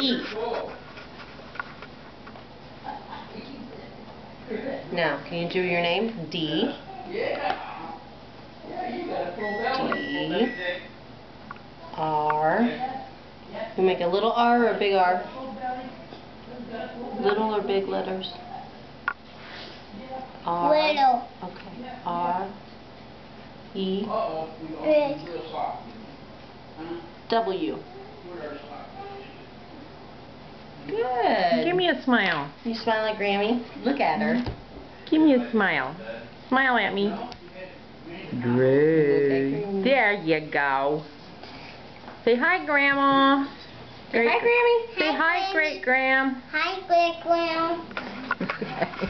E. Now, can you do your name? D. D. R. You make a little R or a big R? Little or big letters? R. Little. Okay. R. E. Big. W. Good. Give me a smile. You smile like Grammy? Look at her. Give me a smile. Smile at me. Great. There you go. Say hi, Grandma. Say hi, Grammy. Say hi, Great Gram. Hi, Great Grandma.